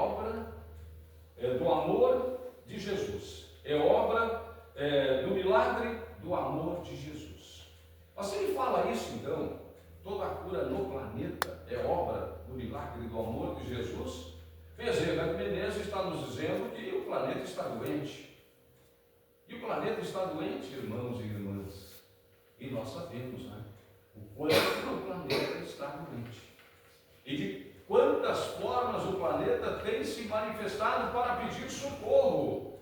obra do amor de Jesus. É obra do milagre do amor de Jesus. Mas se ele fala isso, então, toda a cura no planeta é obra do milagre do amor de Jesus, Bezerra de Menezes está nos dizendo que o planeta está doente. E o planeta está doente, irmãos e irmãs. E nós sabemos, né? O quanto o planeta está doente. E de quantas formas o planeta tem se manifestado para pedir socorro,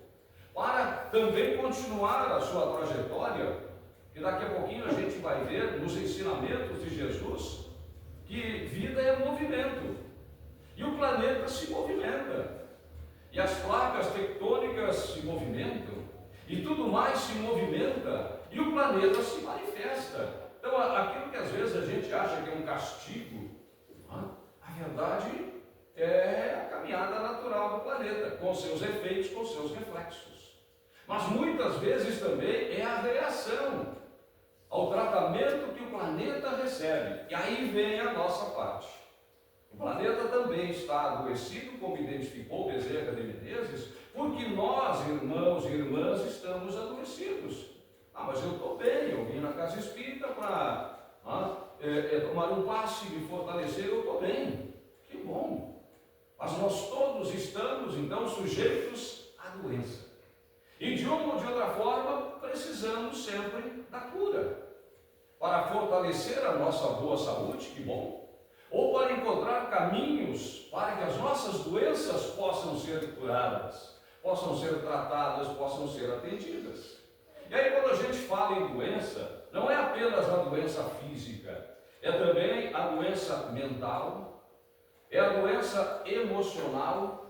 para também continuar a sua trajetória, que daqui a pouquinho a gente vai ver nos ensinamentos de Jesus, que vida é movimento, e o planeta se movimenta, e as placas tectônicas se movimentam, e tudo mais se movimenta, e o planeta se manifesta. Então, aquilo que às vezes a gente acha que é um castigo, a verdade é a caminhada natural do planeta, com seus efeitos, com seus reflexos. Mas muitas vezes também é a reação ao tratamento que o planeta recebe. E aí vem a nossa parte. O planeta também está adoecido, como identificou Bezerra de Menezes, porque nós, irmãos e irmãs, estamos adoecidos. Mas eu estou bem, eu vim na casa espírita para tomar um passe, me fortalecer, eu estou bem. Que bom. Mas nós todos estamos, então, sujeitos à doença. E de uma ou de outra forma, precisamos sempre da cura. Para fortalecer a nossa boa saúde, que bom. Ou para encontrar caminhos para que as nossas doenças possam ser curadas, possam ser tratadas, possam ser atendidas. E aí, quando a gente fala em doença, não é apenas a doença física, é também a doença mental, é a doença emocional,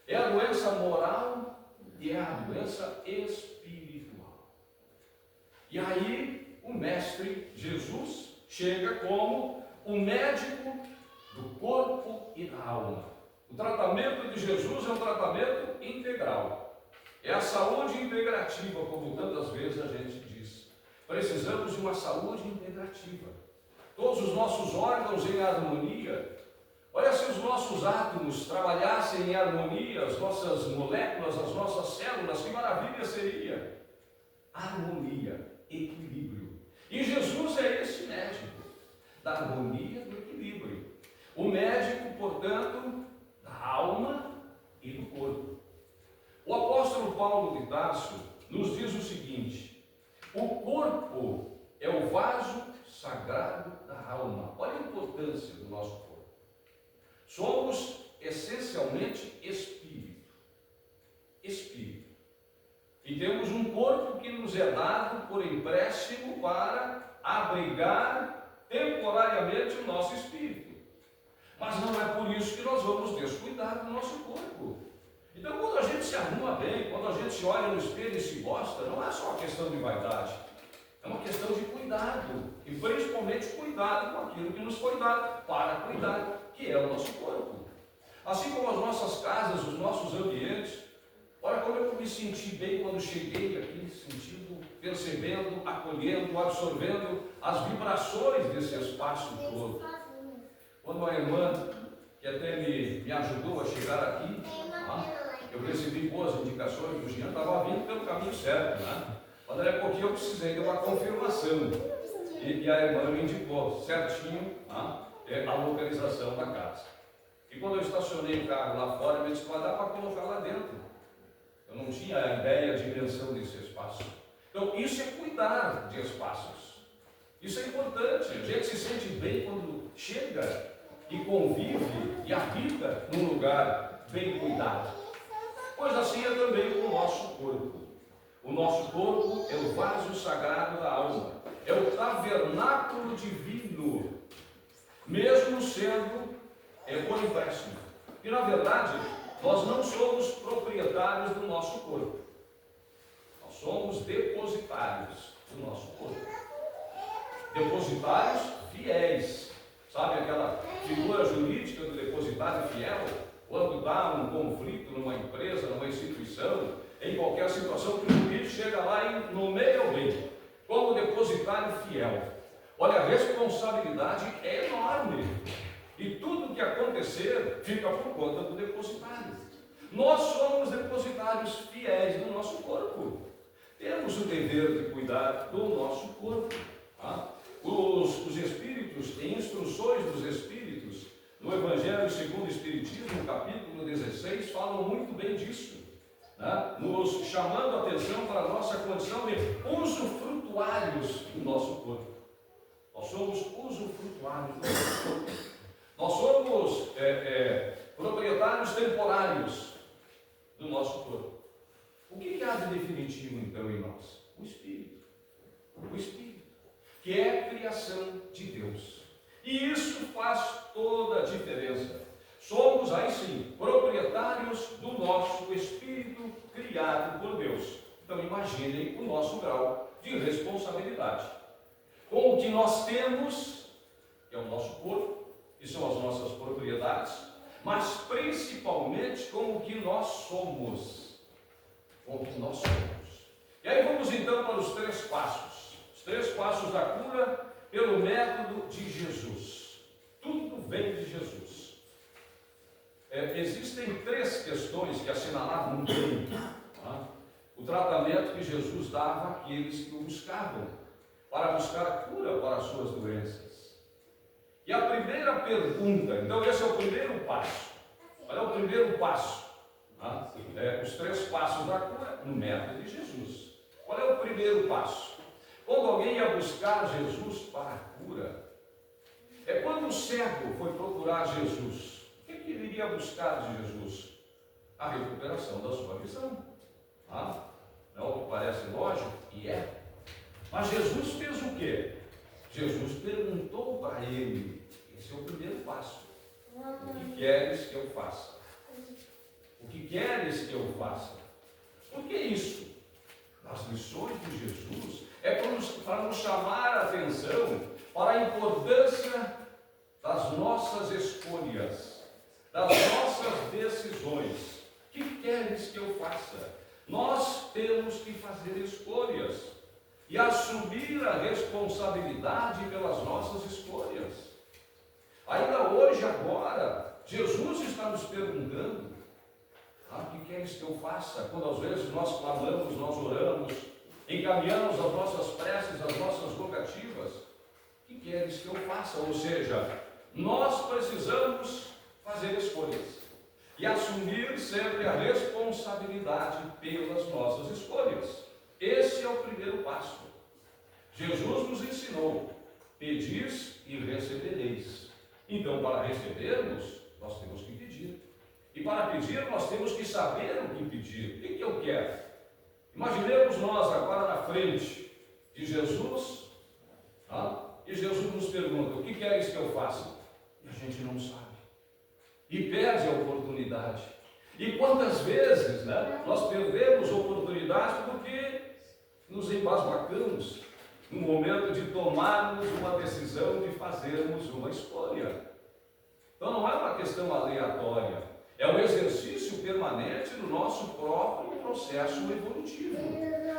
é a doença moral e é a doença espiritual. E aí, o Mestre Jesus chega como o médico do corpo e da alma. O tratamento de Jesus é um tratamento integral. É a saúde integrativa, como tantas vezes a gente diz. Precisamos de uma saúde integrativa. Todos os nossos órgãos em harmonia. Olha, se os nossos átomos trabalhassem em harmonia, as nossas moléculas, as nossas células, que maravilha seria! Harmonia, equilíbrio. E Jesus é esse médico da harmonia, do equilíbrio. O médico, portanto, da alma e do corpo. O apóstolo Paulo de Tarso nos diz o seguinte: o corpo é o vaso sagrado da alma. Olha a importância do nosso corpo. Somos essencialmente espírito. Espírito. E temos um corpo que nos é dado por empréstimo para abrigar temporariamente o nosso espírito. Mas não é por isso que nós vamos descuidar do nosso corpo. Então, quando a gente se arruma bem, quando a gente se olha no espelho e se gosta, não é só uma questão de vaidade, é uma questão de cuidado, e principalmente cuidado com aquilo que nos foi dado para cuidar, que é o nosso corpo. Assim como as nossas casas, os nossos ambientes. Olha como eu me senti bem quando cheguei aqui, sentindo, percebendo, acolhendo, absorvendo as vibrações desse espaço todo. Quando a irmã, que até me ajudou a chegar aqui, eu recebi boas indicações do Jean, estava vindo pelo caminho certo, né? Mas daí a pouquinho eu precisei de uma confirmação. E a irmã me indicou certinho a localização da casa. E quando eu estacionei o carro lá fora, ele disse: vai dar para colocar lá dentro. Eu não tinha a ideia, a dimensão desse espaço. Então, isso é cuidar de espaços. Isso é importante. A gente se sente bem quando chega e convive e habita num lugar bem cuidado. Pois assim é também com o nosso corpo. O nosso corpo é o vaso sagrado da alma. É o tabernáculo divino, mesmo sendo por empréstimo. E na verdade, nós não somos proprietários do nosso corpo. Nós somos depositários do nosso corpo. Depositários fiéis. Sabe aquela figura jurídica do depositário fiel? Quando dá um conflito numa empresa, numa instituição, em qualquer situação, que o jurídico chega lá e nomeia alguém como depositário fiel. Olha, a responsabilidade é enorme. E tudo que acontecer fica por conta do depositário. Nós somos depositários fiéis do nosso corpo. Temos o dever de cuidar do nosso corpo. Tá? Os Espíritos, em Instruções dos Espíritos, no Evangelho segundo o Espiritismo, capítulo 16, falam muito bem disso, né? Nos chamando a atenção para a nossa condição de usufrutuários do nosso corpo. Nós somos usufrutuários do nosso corpo. Nós somos proprietários temporários do nosso corpo. O que há de definitivo, então, em nós? O Espírito. O Espírito, que é a criação de Deus. E isso faz toda a diferença. Somos, aí sim, proprietários do nosso Espírito criado por Deus. Então, imaginem o nosso grau de responsabilidade. Com o que nós temos, que é o nosso corpo, que são as nossas propriedades, mas principalmente com o que nós somos. Com o que nós somos. E aí vamos então para os 3 passos. Os 3 passos da cura pelo método de Jesus. Tudo vem de Jesus. Existem 3 questões que assinalavam bem, tá? O tratamento que Jesus dava àqueles que o buscavam, para buscar a cura para as suas doenças. E a primeira pergunta, então esse é o primeiro passo. Qual é o primeiro passo? Tá? Os 3 passos da cura no método de Jesus. Qual é o primeiro passo? Quando alguém ia buscar Jesus para a cura, quando o cego foi procurar Jesus, o que ele iria buscar de Jesus? A recuperação da sua visão. Tá? Não é o que parece lógico? E é. Mas Jesus fez o quê? Jesus perguntou para ele, esse é o primeiro passo: o que queres que eu faça? O que queres que eu faça? Por que isso? As lições de Jesus para nos chamar a atenção para a importância das nossas escolhas, das nossas decisões. O que queres que eu faça? Nós temos que fazer escolhas e assumir a responsabilidade pelas nossas escolhas. Ainda hoje, agora, Jesus está nos perguntando: o que queres que eu faça? Quando às vezes nós clamamos, nós oramos, encaminhamos as nossas preces, as nossas rogativas, o que queres que eu faça? Ou seja, nós precisamos fazer escolhas e assumir sempre a responsabilidade pelas nossas escolhas. Esse é o primeiro passo. Jesus nos ensinou: pedis e recebereis. Então, para recebermos, nós temos que pedir. E para pedir, nós temos que saber o que pedir. O que eu quero? Imaginemos nós agora na frente de Jesus, e Jesus nos pergunta: o que queres que eu faça? E a gente não sabe. E perde a oportunidade. E quantas vezes nós perdemos oportunidade porque nos embasbacamos no momento de tomarmos uma decisão, de fazermos uma escolha. Então não é uma questão aleatória, é um exercício permanente do nosso próprio processo evolutivo,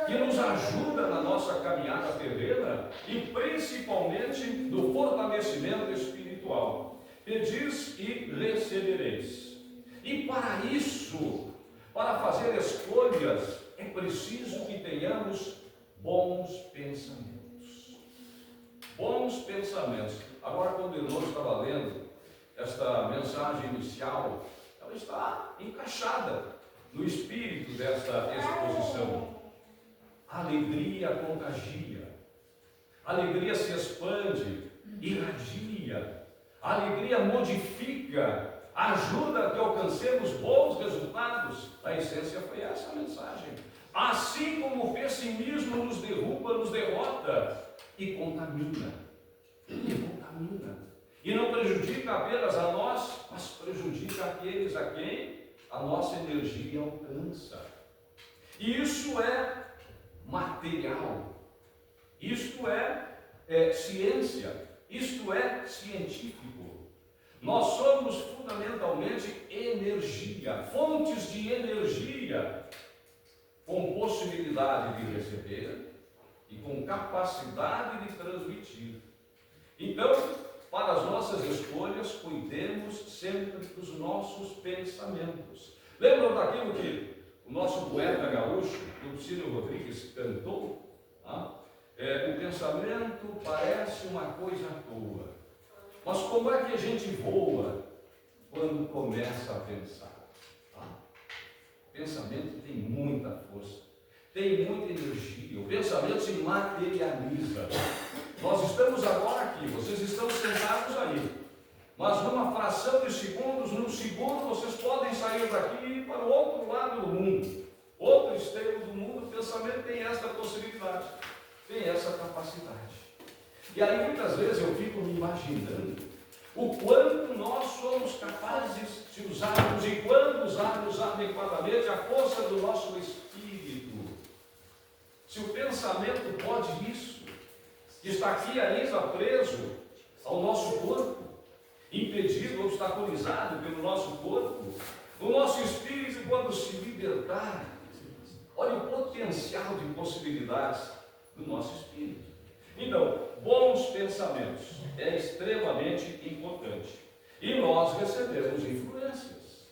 que nos ajuda na nossa caminhada terrena e principalmente no fortalecimento espiritual. Pedis e recebereis. E para isso, para fazer escolhas, é preciso que tenhamos bons pensamentos. Bons pensamentos. Agora, quando o irmão estava lendo esta mensagem inicial, ela está encaixada no espírito desta exposição. A alegria contagia. A alegria se expande, irradia. A alegria modifica, ajuda a que alcancemos bons resultados. A essência foi essa a mensagem. Assim como o pessimismo nos derruba, nos derrota e contamina. E não prejudica apenas a nós, mas prejudica aqueles a quem a nossa energia alcança. E isso é material. Isto é ciência. Isto é científico. Nós somos fundamentalmente energia, fontes de energia, com possibilidade de receber e com capacidade de transmitir. Então, para as nossas escolhas, cuidemos sempre dos nossos pensamentos. Lembram daquilo que o nosso poeta gaúcho, Lupicínio Rodrigues, cantou? O pensamento parece uma coisa à toa, mas como é que a gente voa quando começa a pensar? O pensamento tem muita força, tem muita energia, o pensamento se materializa. Nós estamos agora aqui, vocês estão sentados aí, mas numa fração de segundos, num segundo, vocês podem sair daqui e ir para o outro lado do mundo, outro extremo do mundo. O pensamento tem essa possibilidade, tem essa capacidade. E aí muitas vezes eu fico me imaginando o quanto nós somos capazes de usarmos, e quando usarmos adequadamente, a força do nosso espírito. Se o pensamento pode isso, está aqui ainda preso ao nosso corpo, impedido, obstaculizado pelo nosso corpo, o nosso espírito, quando se libertar, olha o potencial de possibilidades do nosso espírito. Então, bons pensamentos é extremamente importante. E nós recebemos influências,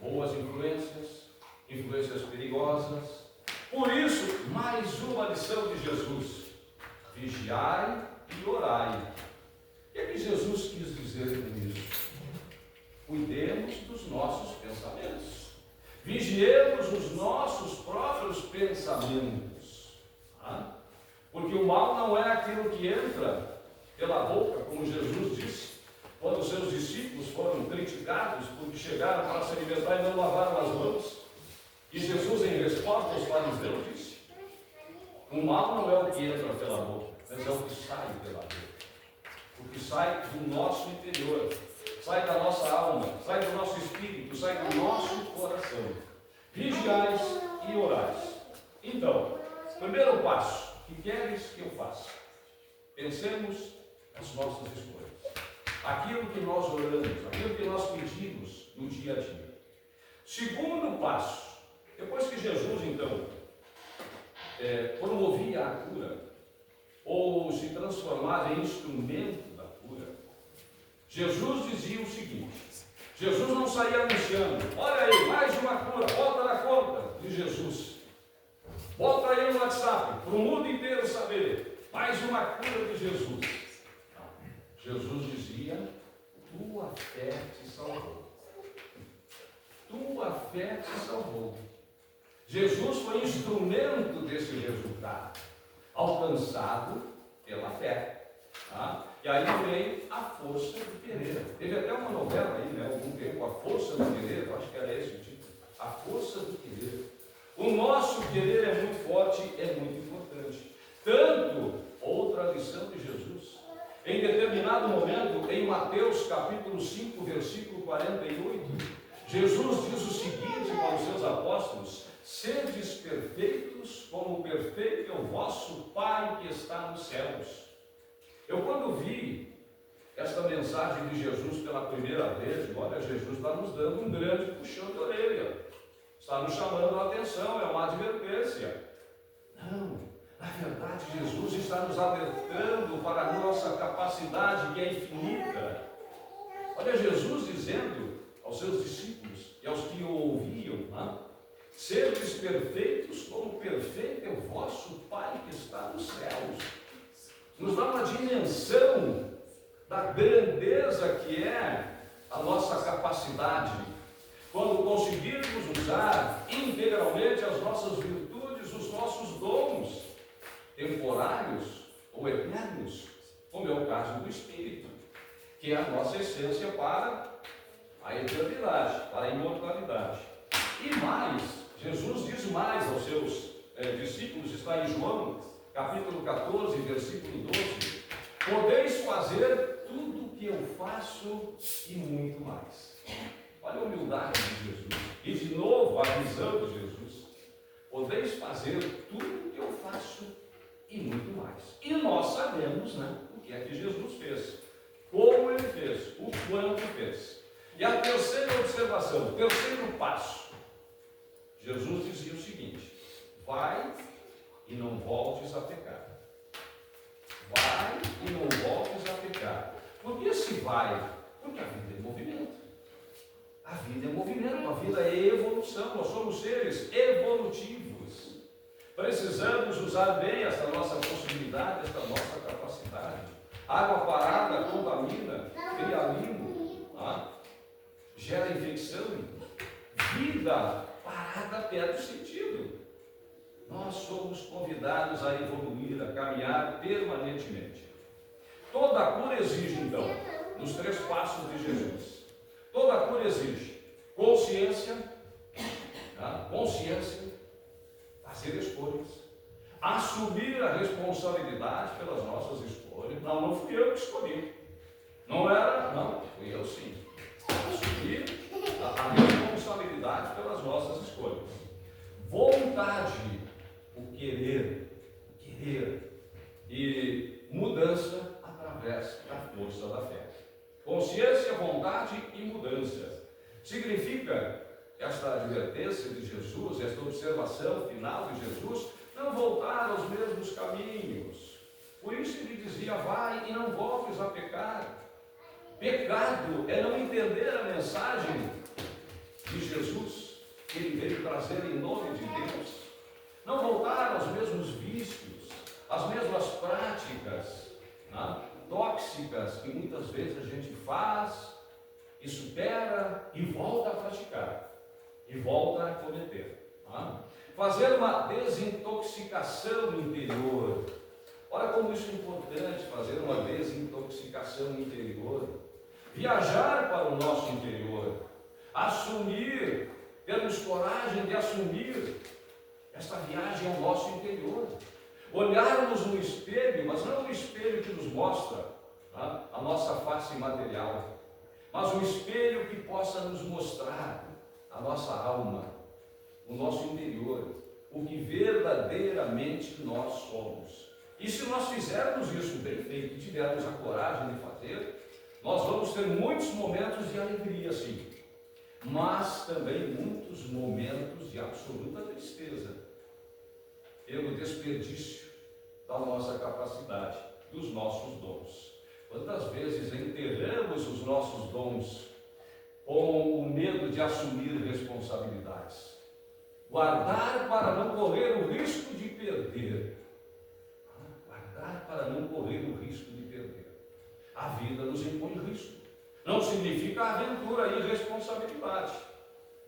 boas influências, influências perigosas. Por isso, mais uma lição de Jesus: vigiai e orai. O que é que Jesus quis dizer com isso? Cuidemos dos nossos pensamentos, vigiemos os nossos próprios pensamentos, porque o mal não é aquilo que entra pela boca, como Jesus disse, quando os seus discípulos foram criticados porque chegaram para se alimentar e não lavaram as mãos. E Jesus, em resposta aos fariseus, disse: o mal não é o que entra pela boca, mas é o que sai pela boca. O que sai do nosso interior, sai da nossa alma, sai do nosso espírito, sai do nosso coração. Vigiais e orais. Então, primeiro passo: o que queres que eu faça? Pensemos nas nossas escolhas, aquilo que nós oramos, aquilo que nós pedimos no dia a dia. Segundo passo: depois que Jesus então promovia a cura, ou se transformava em instrumento da cura, Jesus dizia o seguinte: Jesus não saía anunciando: olha aí, mais uma cura, bota na conta de Jesus, bota aí no WhatsApp, para o mundo inteiro saber, mais uma cura de Jesus. Não. Jesus dizia: tua fé te salvou. Tua fé te salvou. Jesus foi instrumento desse resultado, alcançado pela fé. E aí vem a força do querer. Teve até uma novela aí, né, algum tempo, A Força do Querer, eu acho que era esse o título. A força do querer. O nosso querer é muito forte, é muito importante. Tanto, outra lição de Jesus, em determinado momento, em Mateus capítulo 5, versículo 48, Jesus diz o seguinte para os seus apóstolos: sedes perfeitos, como perfeito é o vosso Pai que está nos céus. Eu, quando vi esta mensagem de Jesus pela primeira vez, olha, Jesus está nos dando um grande puxão de orelha, está nos chamando a atenção, é uma advertência. Não, na verdade, Jesus está nos alertando para a nossa capacidade, que é infinita. Olha, Jesus dizendo aos seus discípulos e aos que o ouviam: sedes perfeitos, como perfeito é o vosso Pai que está nos céus. Nos dá uma dimensão da grandeza que é a nossa capacidade, quando conseguirmos usar integralmente as nossas virtudes, os nossos dons, temporários ou eternos, como é o caso do Espírito, que é a nossa essência para a eternidade, para a imortalidade. E mais, Jesus diz mais aos seus discípulos, está em João capítulo 14, versículo 12: podeis fazer tudo o que eu faço e muito mais. Olha a humildade de Jesus. E de novo a visão de Jesus: podeis fazer tudo o que eu faço e muito mais. E nós sabemos, o que é que Jesus fez, como ele fez, o quanto fez. E a terceira observação, o terceiro passo: Jesus dizia o seguinte: vai e não voltes a pecar. Vai e não voltes a pecar. Por que se vai? Porque a vida é movimento. A vida é movimento, a vida é evolução, nós somos seres evolutivos. Precisamos usar bem essa nossa possibilidade, essa nossa capacidade. Água parada contamina, cria limo, gera infecção. Vida parada perde o sentido. Nós somos convidados a evoluir, a caminhar permanentemente. Toda a cura exige, então, nos 3 passos de Jesus. Toda a cura exige consciência, fazer escolhas, assumir a responsabilidade pelas nossas escolhas. Não fui eu que escolhi. Não, fui eu sim. Assumir a responsabilidade pelas nossas escolhas. Vontade, o querer e mudança através da força da fé. Consciência, vontade e mudança. Significa esta advertência de Jesus, esta observação final de Jesus, não voltar aos mesmos caminhos. Por isso ele dizia: vai e não voltes a pecar. Pecado é não entender a mensagem de Jesus, que ele veio trazer em nome de Deus. Não voltar aos mesmos vícios, às mesmas práticas tóxicas que muitas vezes a gente faz e supera e volta a praticar e volta a cometer. Fazer uma desintoxicação interior. Olha como isso é importante, fazer uma desintoxicação interior. Viajar para o nosso interior. Assumir, termos coragem de assumir esta viagem ao nosso interior. Olharmos no espelho, mas não o espelho que nos mostra a nossa face material, mas um espelho que possa nos mostrar a nossa alma, o nosso interior, o que verdadeiramente nós somos. E se nós fizermos isso bem feito e tivermos a coragem de fazer, nós vamos ter muitos momentos de alegria, sim, mas também muitos momentos de absoluta tristeza, pelo desperdício da nossa capacidade, dos nossos dons. Quantas vezes enterramos os nossos dons com o medo de assumir responsabilidades? Guardar para não correr o risco de perder. Guardar para não correr o risco de perder. A vida nos impõe risco. Não significa aventura e responsabilidade.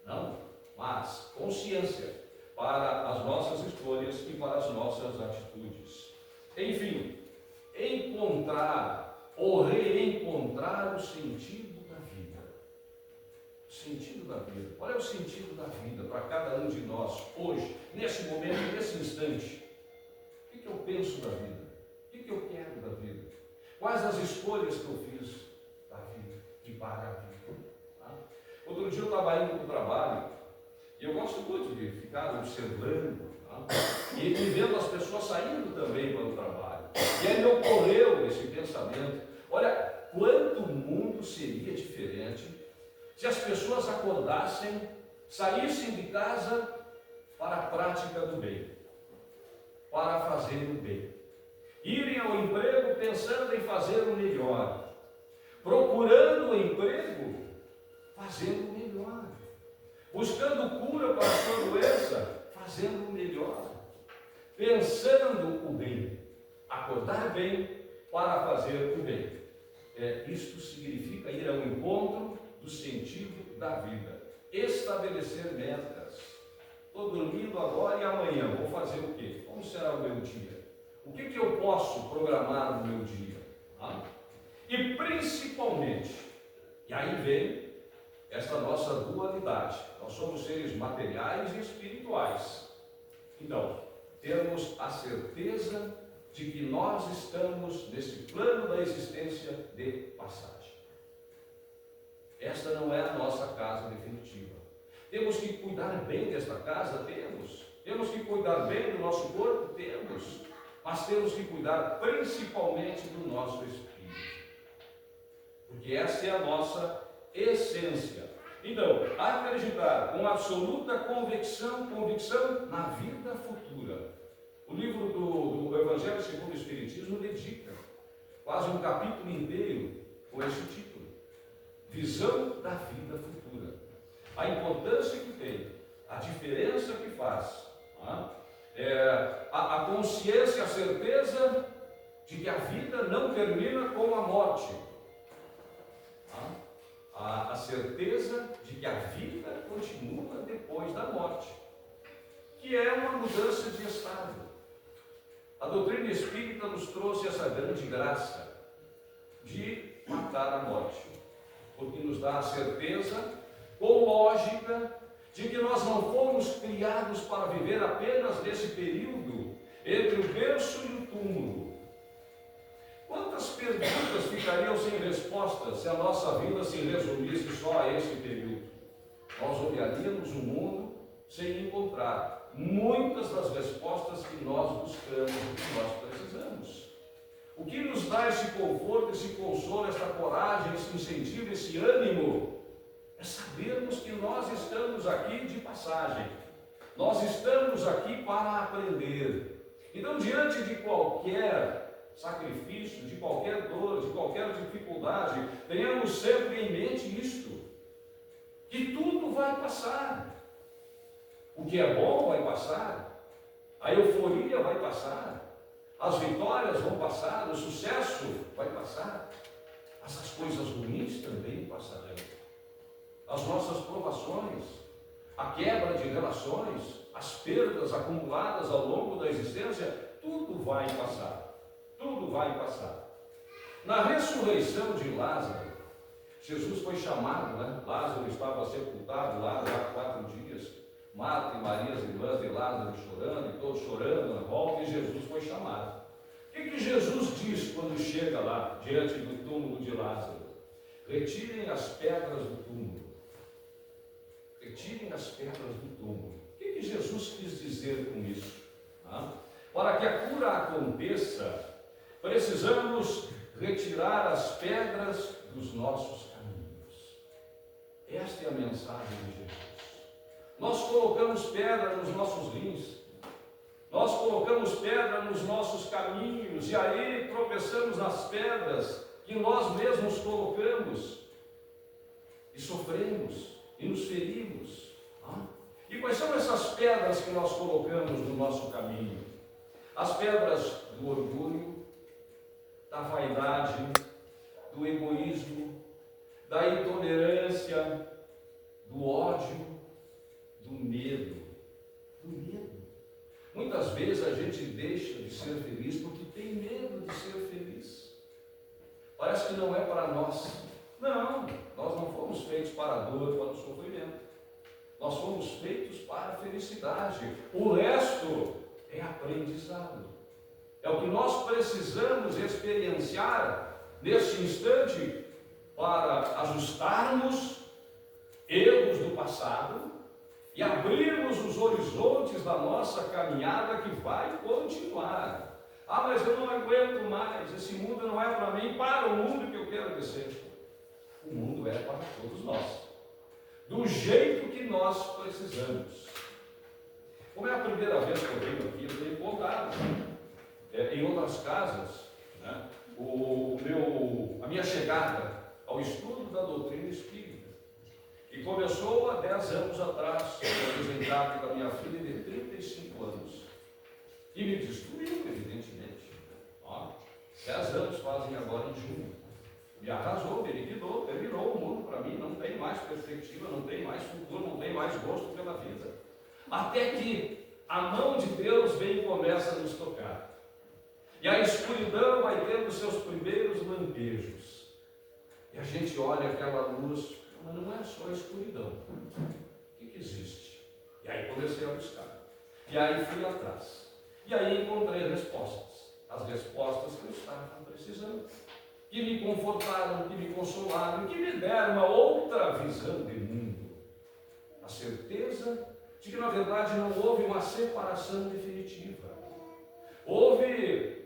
Não, mas consciência para as nossas escolhas e para as nossas atitudes. Enfim, encontrar ou reencontrar o sentido da vida. O sentido da vida. Qual é o sentido da vida para cada um de nós hoje, nesse momento, nesse instante? O que eu penso da vida? O que eu quero da vida? Quais as escolhas que eu fiz da vida e para a vida? Outro dia eu estava indo para o trabalho. E eu gosto muito de ficar observando e vendo as pessoas saindo também para o trabalho. E aí me ocorreu esse pensamento: olha, quanto o mundo seria diferente se as pessoas acordassem, saíssem de casa para a prática do bem, para fazer o bem. Irem ao emprego pensando em fazer o melhor, procurando o emprego, fazendo o melhor. Buscando cura para a sua doença, fazendo o melhor, pensando o bem, acordar bem para fazer o bem. Isto significa ir ao encontro do sentido da vida, estabelecer metas. Estou dormindo agora e amanhã vou fazer o quê? Como será o meu dia? O que eu posso programar no meu dia? E principalmente, e aí vem essa nossa dualidade. Nós somos seres materiais e espirituais. Então, temos a certeza de que nós estamos nesse plano da existência de passagem. Esta não é a nossa casa definitiva. Temos que cuidar bem desta casa? Temos. Temos que cuidar bem do nosso corpo? Temos. Mas temos que cuidar principalmente do nosso espírito. Porque essa é a nossa essência. Então, acreditar com absoluta convicção na vida futura. O livro do Evangelho segundo o Espiritismo dedica quase um capítulo inteiro com esse título: Visão da vida futura. a importância que tem, a diferença que faz, a consciência, a certeza de que a vida não termina com a morte, a certeza de que a vida continua depois da morte, que é uma mudança de estado. A doutrina espírita nos trouxe essa grande graça de matar a morte, porque nos dá a certeza, com lógica, de que nós não fomos criados para viver apenas nesse período entre o berço e o túmulo. Quantas perguntas ficariam sem respostas se a nossa vida se resumisse só a esse período? Nós olharíamos o mundo sem encontrar muitas das respostas que nós buscamos e que nós precisamos. O que nos dá esse conforto, esse consolo, essa coragem, esse incentivo, esse ânimo, é sabermos que nós estamos aqui de passagem. Nós estamos aqui para aprender. Então, diante de qualquer sacrifício, de qualquer dor, de qualquer dificuldade, tenhamos sempre em mente isto, que tudo vai passar. O que é bom vai passar, a euforia vai passar, as vitórias vão passar, o sucesso vai passar, mas as coisas ruins também passarão. As nossas provações, a quebra de relações, as perdas acumuladas ao longo da existência, tudo vai passar. Tudo vai passar. Na ressurreição de Lázaro, Jesus foi chamado, Lázaro estava sepultado lá há 4 dias. Marta e Maria, as irmãs de Lázaro, chorando, e todos chorando na volta, e Jesus foi chamado. O que Jesus diz quando chega lá, diante do túmulo de Lázaro? Retirem as pedras do túmulo. Retirem as pedras do túmulo. O que Jesus quis dizer com isso? Para que a cura aconteça, precisamos retirar as pedras dos nossos caminhos. Esta é a mensagem de Jesus. Nós colocamos pedra nos nossos rins, nós colocamos pedra nos nossos caminhos, e aí tropeçamos nas pedras que nós mesmos colocamos, e sofremos, e nos ferimos. E quais são essas pedras que nós colocamos no nosso caminho? As pedras do orgulho, da vaidade, do egoísmo, da intolerância, do ódio, do medo. Muitas vezes a gente deixa de ser feliz porque tem medo de ser feliz. Parece que não é para nós. Não, nós não fomos feitos para a dor, para o sofrimento. Nós fomos feitos para a felicidade. O resto é aprendizado. É o que nós precisamos experienciar neste instante para ajustarmos erros do passado e abrirmos os horizontes da nossa caminhada que vai continuar. Mas eu não aguento mais, esse mundo não é para mim, para o mundo que eu quero que seja. O mundo é para todos nós, do jeito que nós precisamos. Como é a primeira vez que eu venho aqui, eu tenho contado, em outras casas, a minha chegada ao estudo da doutrina espírita, que começou há 10 anos atrás, no resgate da minha filha de 35 anos, e me destruiu, evidentemente. 10 anos fazem agora em junho. Me arrasou, me liquidou, terminou o mundo para mim, não tem mais perspectiva, não tem mais futuro, não tem mais gosto pela vida. Até que a mão de Deus vem e começa a nos tocar. E a escuridão vai tendo seus primeiros lampejos. E a gente olha aquela luz, mas não é só a escuridão. O que existe? E aí comecei a buscar. E aí fui atrás. E aí encontrei respostas. As respostas que eu estava precisando. Que me confortaram, que me consolaram, que me deram uma outra visão de mundo. A certeza de que, na verdade, não houve uma separação definitiva. Houve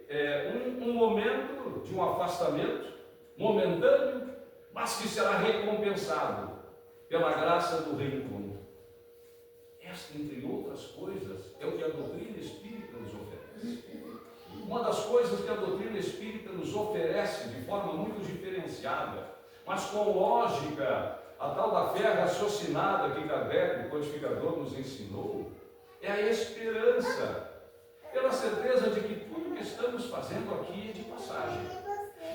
um momento de um afastamento momentâneo, mas que será recompensado pela graça do reencontro. Esta, entre outras coisas, é o que a doutrina espírita nos oferece. Uma das coisas que a doutrina espírita nos oferece de forma muito diferenciada, mas com lógica a tal da fé raciocinada que Kardec, o codificador, nos ensinou, é a esperança, pela certeza de que tudo que estamos fazendo aqui é de passagem.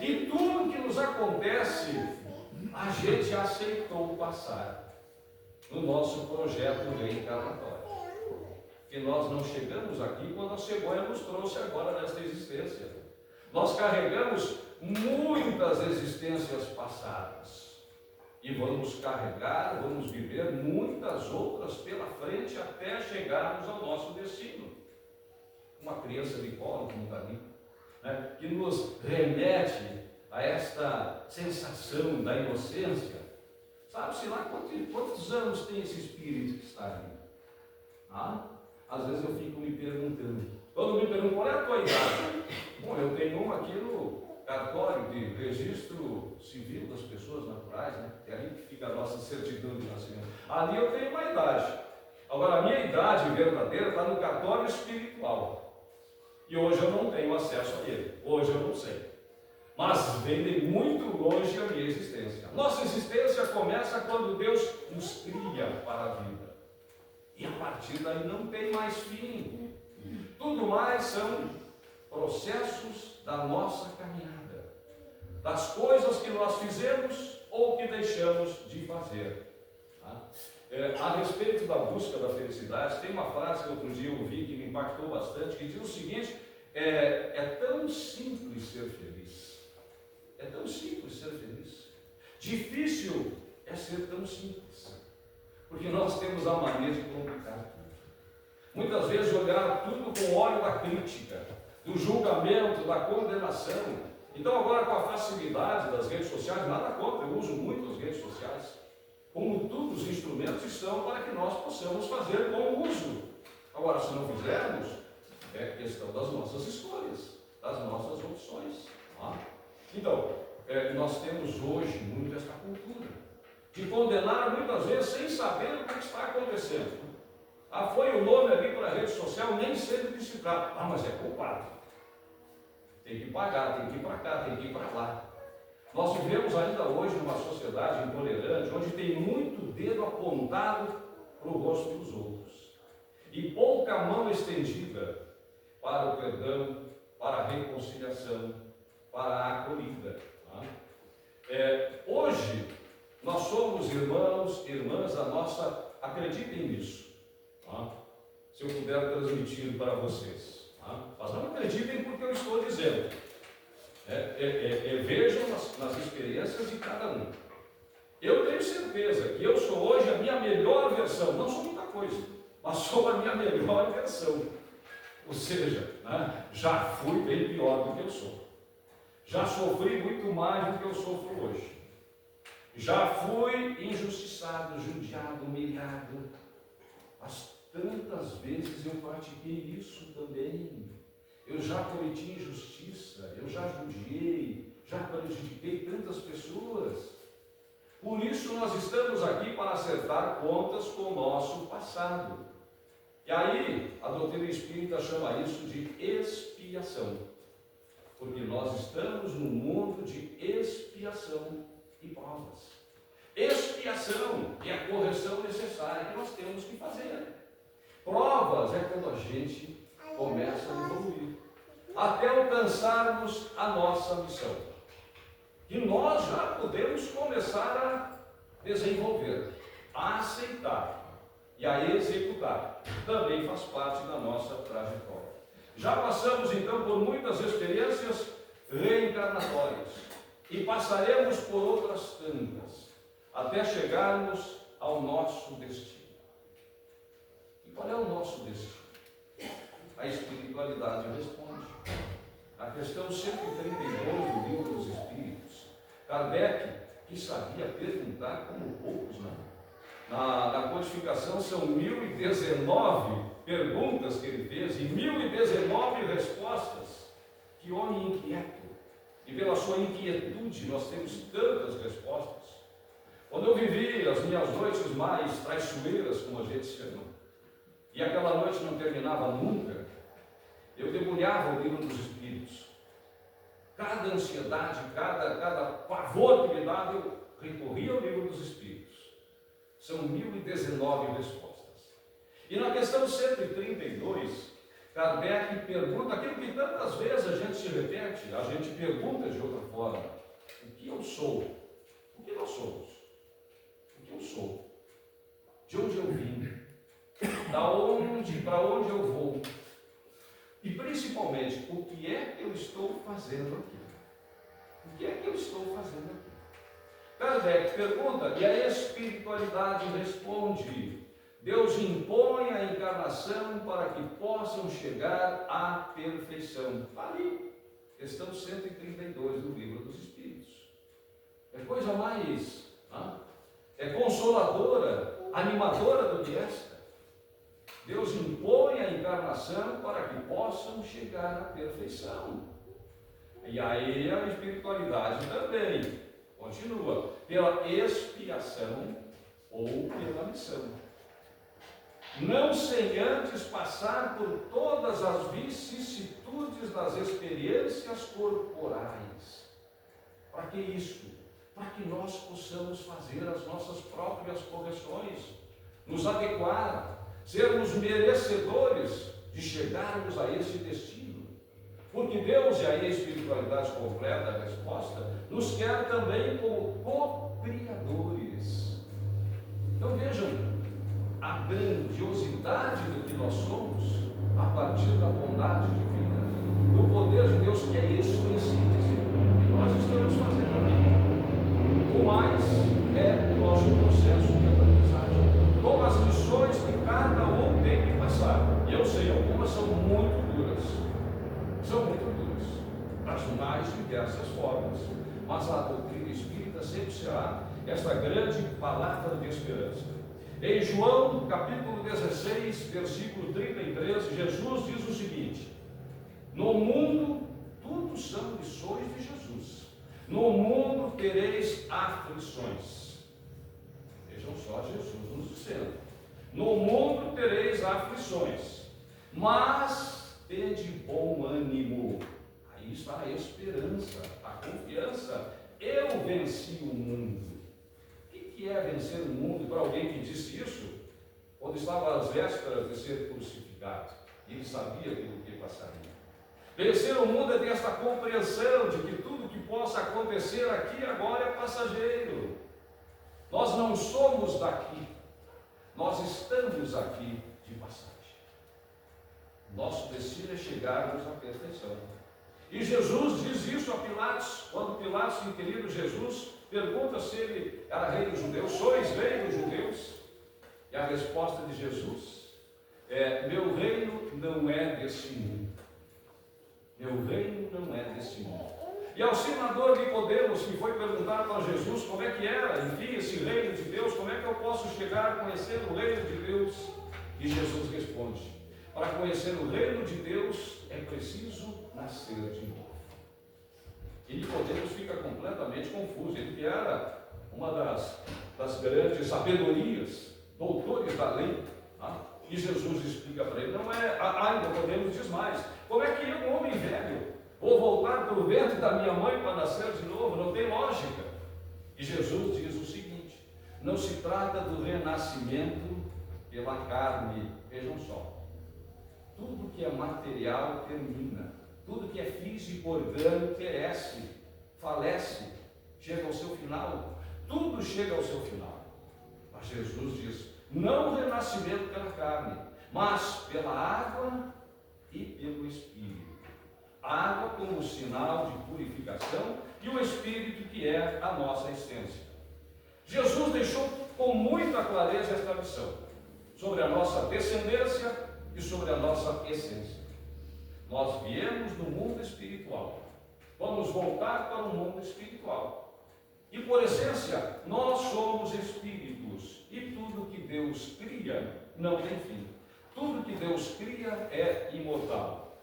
E tudo que nos acontece, a gente aceitou passar no nosso projeto reencarnatório. Que nós não chegamos aqui quando a cegonha nos trouxe agora nesta existência. Nós carregamos muitas existências passadas. E vamos carregar, vamos viver muitas outras pela frente até chegarmos ao nosso destino. Uma criança de colo, como está ali, né, que nos remete a esta sensação da inocência. Sabe-se lá quantos anos tem esse espírito que está ali? Às vezes eu fico me perguntando. Quando me perguntam qual é a tua idade? Bom, eu tenho um aqui no cartório de registro civil das pessoas naturais, né? É ali que fica a nossa certidão de nascimento. Ali eu tenho uma idade. Agora, a minha idade verdadeira está no cartório espiritual. E hoje eu não tenho acesso a ele. Hoje eu não sei. Mas vem de muito longe a minha existência. Nossa existência começa quando Deus nos cria para a vida. E a partir daí não tem mais fim. Tudo mais são processos da nossa caminhada, das coisas que nós fizemos ou que deixamos de fazer. A respeito da busca da felicidade, tem uma frase que outro dia eu ouvi que me impactou bastante, que diz o seguinte: é tão simples ser feliz. É tão simples ser feliz. Difícil é ser tão simples. Porque nós temos a mania de complicar tudo. Muitas vezes olhar tudo com o olho da crítica, do julgamento, da condenação. Então agora com a facilidade das redes sociais, nada contra, eu uso muito as redes sociais. Como todos os instrumentos estão para que nós possamos fazer bom uso. Agora, se não fizermos, é questão das nossas escolhas, das nossas opções. Então, nós temos hoje muito essa cultura de condenar muitas vezes sem saber o que está acontecendo. Foi o nome ali para a rede social, nem sendo disciplinado. Mas é culpado. Tem que pagar, tem que ir para cá, tem que ir para lá. Nós vivemos ainda hoje numa sociedade intolerante, onde tem muito dedo apontado para o rosto dos outros. E pouca mão estendida para o perdão, para a reconciliação, para a acolhida. Hoje, nós somos irmãos, irmãs, acreditem nisso. Se eu puder transmitir para vocês. Mas não acreditem porque eu estou dizendo. Vejam nas experiências de cada um. Eu tenho certeza que eu sou hoje a minha melhor versão. Não sou muita coisa, mas sou a minha melhor versão. Ou seja, já fui bem pior do que eu sou. Já sofri muito mais do que eu sofro hoje. Já fui injustiçado, judiado, humilhado. Mas tantas vezes eu pratiquei isso também. Eu já cometi injustiça, eu já judiei, já prejudiquei tantas pessoas. Por isso nós estamos aqui para acertar contas com o nosso passado. E aí, a doutrina espírita chama isso de expiação. Porque nós estamos num mundo de expiação e provas. Expiação é a correção necessária que nós temos que fazer. Provas é quando a gente começa a evoluir, até alcançarmos a nossa missão. E nós já podemos começar a desenvolver, a aceitar e a executar. Também faz parte da nossa trajetória. Já passamos então por muitas experiências reencarnatórias e passaremos por outras tantas, até chegarmos ao nosso destino. E qual é o nosso destino? A espiritualidade responde. A questão 132 do Livro dos Espíritos, Kardec, que sabia perguntar como poucos, na codificação são 1019 perguntas que ele fez e 1019 respostas. Que homem inquieto! E pela sua inquietude nós temos tantas respostas. Quando eu vivi as minhas noites mais traiçoeiras, como a gente chama, e aquela noite não terminava nunca, eu debulhava o Livro dos Espíritos. Cada ansiedade, cada pavor que me dava, eu recorria ao Livro dos Espíritos. São 1019 respostas. E na questão 132, Kardec pergunta aquilo que tantas vezes a gente se repete, a gente pergunta de outra forma: o que eu sou? O que nós somos? O que eu sou? De onde eu vim? Da onde, para onde eu vou? E principalmente, o que é que eu estou fazendo aqui? O que é que eu estou fazendo aqui? Kardec pergunta e a espiritualidade responde: Deus impõe a encarnação para que possam chegar à perfeição. Está ali, questão 132 do Livro dos Espíritos. É coisa mais, é consoladora, animadora do que esta. Deus impõe a encarnação para que possam chegar à perfeição. E aí a espiritualidade também continua, pela expiação ou pela missão. Não sem antes passar por todas as vicissitudes das experiências corporais. Para que isso? Para que nós possamos fazer as nossas próprias correções, nos adequar, sermos merecedores de chegarmos a esse destino. Porque Deus, e aí a espiritualidade completa a resposta, nos quer também como co-criadores. Então vejam a grandiosidade do que nós somos a partir da bondade divina, do poder de Deus, que é isso em síntese que nós estamos fazendo aqui. O mais é o nosso processo de aprendizagem, com as lições que cada um tem que passar. E eu sei, algumas são muito duras. São muito duras, das mais diversas formas. Mas a doutrina espírita sempre será esta grande palavra de esperança. Em João, capítulo 16, versículo 33, Jesus diz o seguinte: no mundo, tudo são lições de Jesus. No mundo tereis aflições. Vejam só Jesus nos dizendo: no mundo tereis aflições, mas tende bom ânimo. Aí está a esperança, a confiança. Eu venci o mundo. O que é vencer o mundo para alguém que disse isso quando estava às vésperas de ser crucificado? Ele sabia aquilo que passaria. Vencer o mundo é ter esta compreensão de que tudo que possa acontecer aqui agora é passageiro. Nós não somos daqui, nós estamos aqui de passagem. Nosso destino é chegarmos à perfeição. E Jesus diz isso a Pilatos, quando Pilatos, inquirindo Jesus, pergunta se ele era rei dos judeus: sois rei dos judeus? E a resposta de Jesus é: meu reino não é desse mundo. Meu reino não é desse mundo. E ao senador Nicodemos, que foi perguntar para Jesus como é que era, enfim, esse reino de Deus, como é que eu posso chegar a conhecer o reino de Deus? E Jesus responde: para conhecer o reino de Deus é preciso nascer de novo. E Nicodemos fica completamente confuso. Ele que era uma das grandes sabedorias, doutores da lei, e Jesus explica para ele: não é, Nicodemos diz mais: como é que eu, um homem velho, vou voltar para o ventre da minha mãe para nascer de novo? Não tem lógica. E Jesus diz o seguinte: não se trata do renascimento pela carne. Vejam só, tudo que é material termina, tudo que é físico, orgânico, perece, falece, chega ao seu final, tudo chega ao seu final. Mas Jesus diz: não o renascimento pela carne, mas pela água e pelo Espírito. A água como sinal de purificação e o Espírito que é a nossa essência. Jesus deixou com muita clareza esta lição sobre a nossa descendência e sobre a nossa essência. Nós viemos do mundo espiritual, vamos voltar para o mundo espiritual. E por essência, nós somos espíritos, e tudo que Deus cria não tem fim. Tudo que Deus cria é imortal.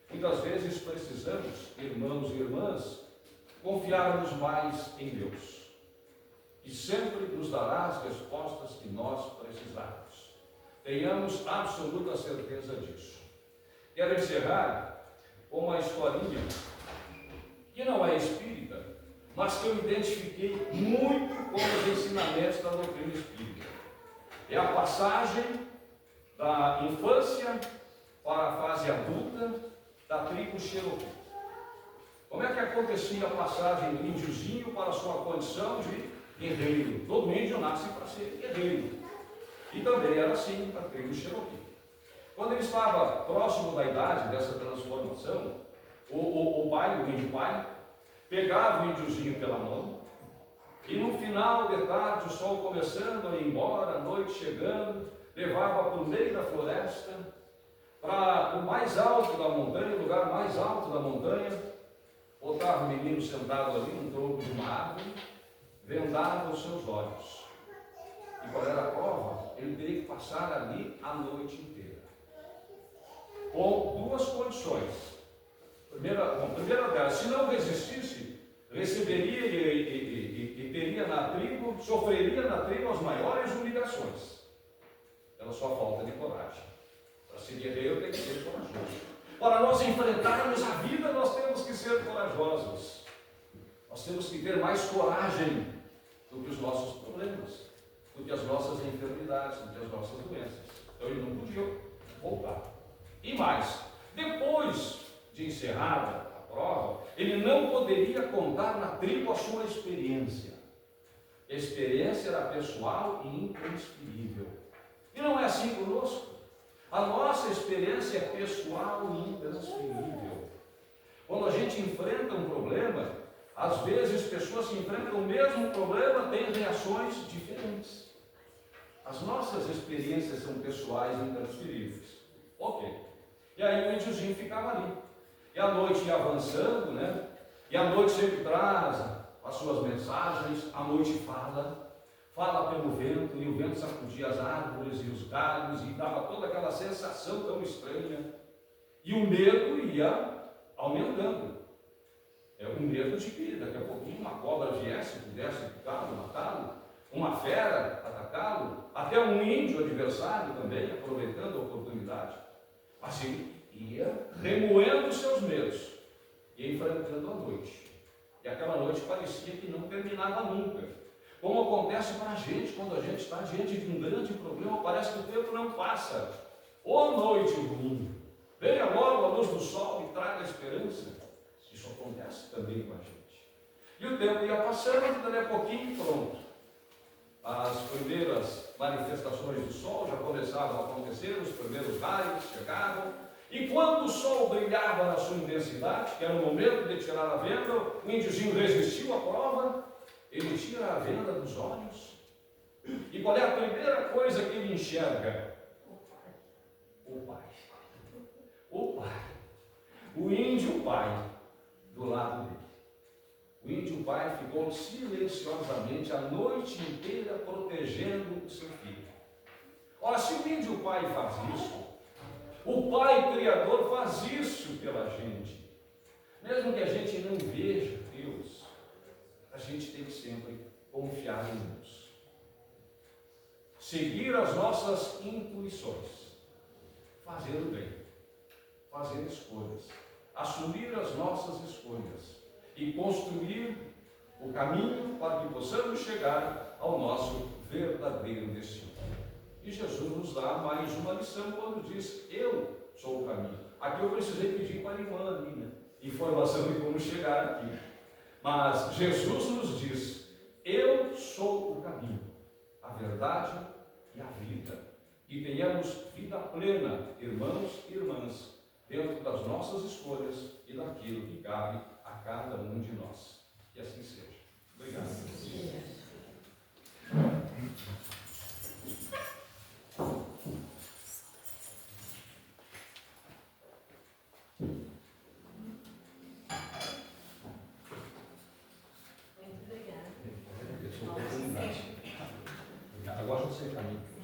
Muitas vezes precisamos, irmãos e irmãs, confiarmos mais em Deus, que sempre nos dará as respostas que nós precisarmos. Tenhamos absoluta certeza disso. Quero encerrar com uma historinha que não é espírita, mas que eu identifiquei muito com os ensinamentos da doutrina espírita. É a passagem da infância para a fase adulta da tribo Cherokee. Como é que acontecia a passagem do índiozinho para a sua condição de guerreiro? Todo índio nasce para ser guerreiro. E também era assim para a tribo Cherokee. Quando ele estava próximo da idade dessa transformação, o pai, o índio pai, pegava o índiozinho pela mão, e no final de tarde, o sol começando a ir embora, a noite chegando, levava para o meio da floresta, para o mais alto da montanha, o lugar mais alto da montanha, botava o menino sentado ali num tronco de uma árvore, vendava os seus olhos. E qual era a prova? Ele teria que passar ali a noite inteira. Com duas condições. Primeira delas, se não resistisse, receberia e teria na tribo, sofreria na tribo as maiores humilhações, pela sua falta de coragem. Para ser guerreiro tem que ser corajoso. Para nós enfrentarmos a vida, nós temos que ser corajosos. Nós temos que ter mais coragem do que os nossos problemas, do que as nossas enfermidades, do que as nossas doenças. Então ele não podia voltar. E mais, depois de encerrada a prova, ele não poderia contar na tribo a sua experiência. A experiência era pessoal e intransferível. E não é assim conosco. A nossa experiência é pessoal e intransferível. Quando a gente enfrenta um problema, às vezes pessoas que enfrentam o mesmo problema têm reações diferentes. As nossas experiências são pessoais e intransferíveis. Ok. E aí o índiozinho ficava ali. E a noite ia avançando, né? E a noite sempre traz as suas mensagens, a noite fala pelo vento, e o vento sacudia as árvores e os galhos, e dava toda aquela sensação tão estranha. E o medo ia aumentando. É o medo de que daqui a pouquinho uma cobra viesse, pudesse picá-lo, matá-lo, uma fera atacá-lo, até um índio adversário também, aproveitando a oportunidade. Assim, ia remoendo os seus medos e enfrentando a noite. E aquela noite parecia que não terminava nunca. Como acontece para a gente quando a gente está diante de um grande problema, parece que o tempo não passa. Ô noite ruim, venha logo a luz do sol e traga esperança. Isso acontece também com a gente. E o tempo ia passando, daí a pouquinho, pronto. As primeiras manifestações do sol já começavam a acontecer, os primeiros raios chegavam. E quando o sol brilhava na sua intensidade, que era o momento de tirar a venda, o índiozinho resistiu à prova, ele tira a venda dos olhos. E qual é a primeira coisa que ele enxerga? O pai. O pai. O índio pai do lado dele. O índio pai ficou silenciosamente a noite inteira protegendo o seu filho. Ora, se o índio pai faz isso, o Pai Criador faz isso pela gente. Mesmo que a gente não veja Deus, a gente tem que sempre confiar em Deus. Seguir as nossas intuições. Fazer o bem. Fazer escolhas. Assumir as nossas escolhas. E construir o caminho para que possamos chegar ao nosso verdadeiro destino. E Jesus nos dá mais uma lição quando diz: eu sou o caminho. Aqui eu precisei pedir para a irmã ali, né? Informação de como chegar aqui. Mas Jesus nos diz: eu sou o caminho, a verdade e a vida. E tenhamos vida plena, irmãos e irmãs, dentro das nossas escolhas e daquilo que cabe a cada um de nós. Que assim seja. Obrigado. Agora você caminha.